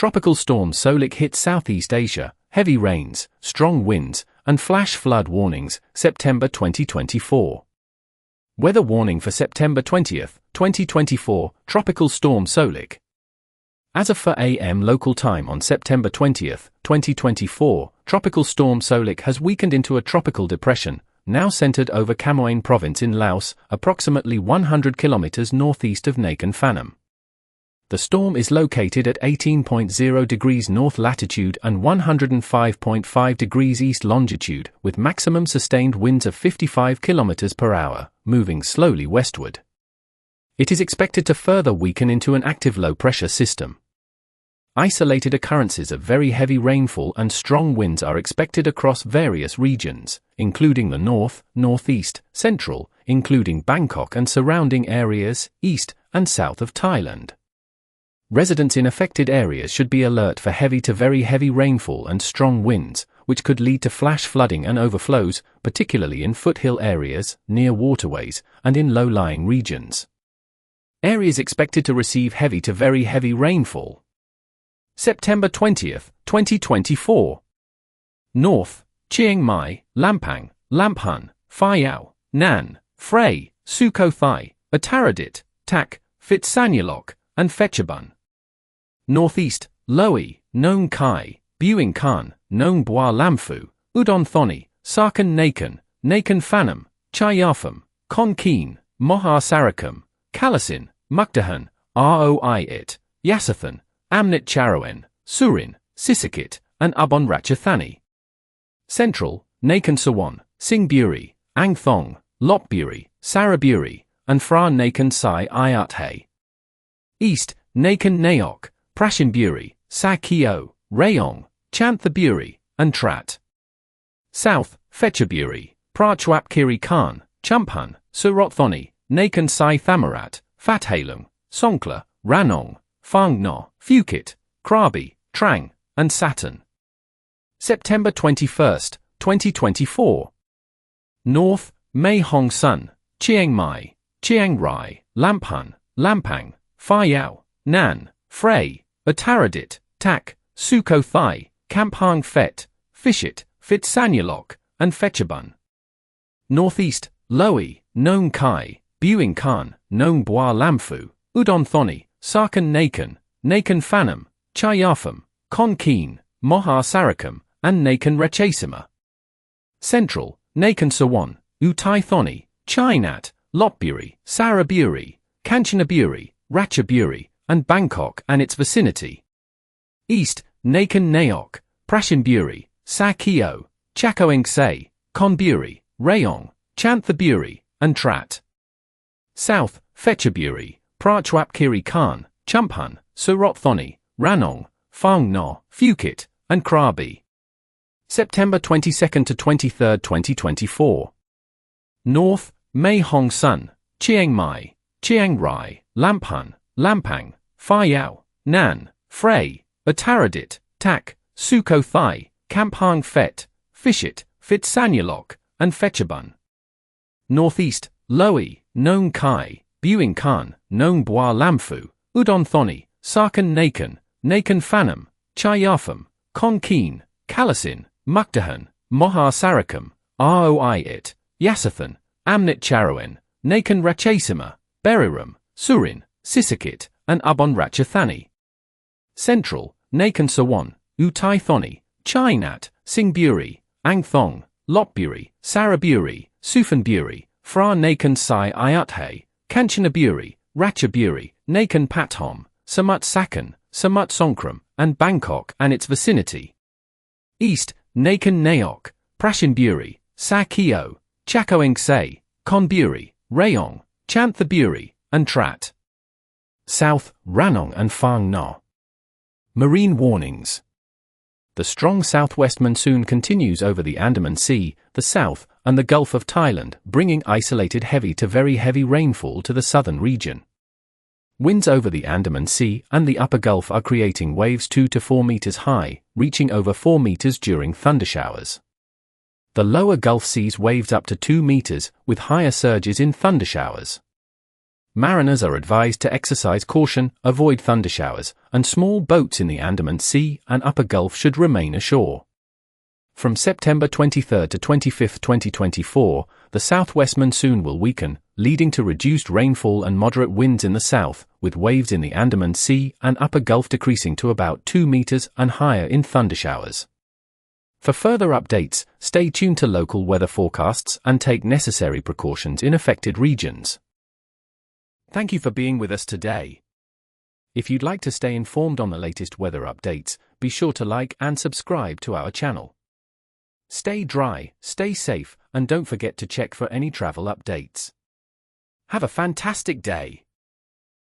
Tropical storm Soulik hit Southeast Asia, heavy rains, strong winds, and flash flood warnings, September 2024. Weather warning for September 20, 2024, Tropical storm Soulik. As of 4 a.m. local time on September 20, 2024, Tropical storm Soulik has weakened into a tropical depression, now centered over Khammouane province in Laos, approximately 100 kilometers northeast of Nakhon Phanom. The storm is located at 18.0 degrees north latitude and 105.5 degrees east longitude, with maximum sustained winds of 55 km per hour, moving slowly westward. It is expected to further weaken into an active low-pressure system. Isolated occurrences of very heavy rainfall and strong winds are expected across various regions, including the north, northeast, central, including Bangkok and surrounding areas, east and south of Thailand. Residents in affected areas should be alert for heavy to very heavy rainfall and strong winds, which could lead to flash flooding and overflows, particularly in foothill areas, near waterways, and in low-lying regions. Areas expected to receive heavy to very heavy rainfall. September 20, 2024. North, Chiang Mai, Lampang, Lamphun, Phai Yau, Nan, Phrae, Sukhothai, Uttaradit, Tak, Phitsanulok, and Phetchabun. Northeast, Loei, Nong Khai, Bueng Khan, Nong Bua Lamphu, Udon Thani, Sarkan Nakhon, Nakhon Phanom, Chayafam, Kon Keen, Mohar Sarakam, Kalasin, Mukdahan, Roi It, Yasathan, Amnit Charawen, Surin, Sisikit, and Ubon Ratchathani. Central, Nakhon Sawan, Singburi, Ang Thong, Lopburi, Saraburi, and Phra Nakhon Sai Ayathe. East, Nakhon Nayok, Prashinburi, Sa Keo, Rayong, Chanthaburi, and Trat. South, Phetchaburi, Prachwap Kiri Khan, Chumphan, Surothoni, Nakhon Sai Thamarat, Fathalung, Songkla, Ranong, Phang No, Phuket, Krabi, Trang, and Saturn. September 21, 2024. North, Mae Hong Son, Chiang Mai, Chiang Rai, Lamphun, Lampang, Phai Yau, Nan, Phrae, Uttaradit, Tak, Sukhothai, Kampong Phet, Phishit, Phitsanulok, and Phetchabun. Northeast, Loei, Nong Khai, Bueng Khan, Nong Bua Lamphu, Udon Thani, Sarkan Nakhon, Nakhon Phanom, Chayafam, Kon Keen, Mohar Sarakam, and Nakhon Ratchasima. Central, Nakhon Sawan, Utai Thani, Chainat, Lopburi, Saraburi, Kanchanaburi, Ratchaburi, and Bangkok and its vicinity. East, Nakhon Nayok, Prashinburi, Sa Keo, Chakoeng Se, Konburi, Rayong, Chanthaburi, and Trat. South, Phetchaburi, Prachwap Kiri Khan, Chumphan, Surothoni, Ranong, Phang No, Phuket, and Krabi. September 22 to 23, 2024. North, Mae Hong Son, Chiang Mai, Chiang Rai, Lamphun, Lampang, Phai Yau, Nan, Phrae, Uttaradit, Tak, Sukhothai, Kampong Phet, Phishit, Phitsanulok, and Phetchabun. Northeast, Loei, Nong Khai, Bueng Khan, Nong Bua Lamphu, Udon Thani, Sarkan Nakhon, Nakhon Phanom, Chayafam, Kon Keen, Kalasin, Mukdahan, Mohar Sarakam, Roi It, Yasathan, Amnit Charawen, Nakhon Ratchasima, Beriram, Surin, Sisikit, and Ubon Ratchathani. Central, Nakhon Sawan, Utai Thani, Chainat, Singburi, Ang Thong, Lopburi, Saraburi, Suphanburi, Phra Nakhon Sai Ayathe, Kanchanaburi, Ratchaburi, Nakhon Phanom, Samut Sakhon, Samut Songkhram, and Bangkok and its vicinity. East, Nakhon Nayok, Prashinburi, Sa Keo, Chakoeng Se, Konburi, Rayong, Chanthaburi, and Trat. South, Ranong and Phang No. Marine warnings. The strong southwest monsoon continues over the Andaman Sea, the south, and the Gulf of Thailand, bringing isolated heavy to very heavy rainfall to the southern region. Winds over the Andaman Sea and the upper Gulf are creating waves 2 to 4 meters high, reaching over 4 meters during thundershowers. The lower Gulf sees waves up to 2 meters, with higher surges in thundershowers. Mariners are advised to exercise caution, avoid thundershowers, and small boats in the Andaman Sea and Upper Gulf should remain ashore. From September 23 to 25, 2024, the southwest monsoon will weaken, leading to reduced rainfall and moderate winds in the south, with waves in the Andaman Sea and Upper Gulf decreasing to about 2 meters and higher in thundershowers. For further updates, stay tuned to local weather forecasts and take necessary precautions in affected regions. Thank you for being with us today. If you'd like to stay informed on the latest weather updates, be sure to like and subscribe to our channel. Stay dry, stay safe, and don't forget to check for any travel updates. Have a fantastic day.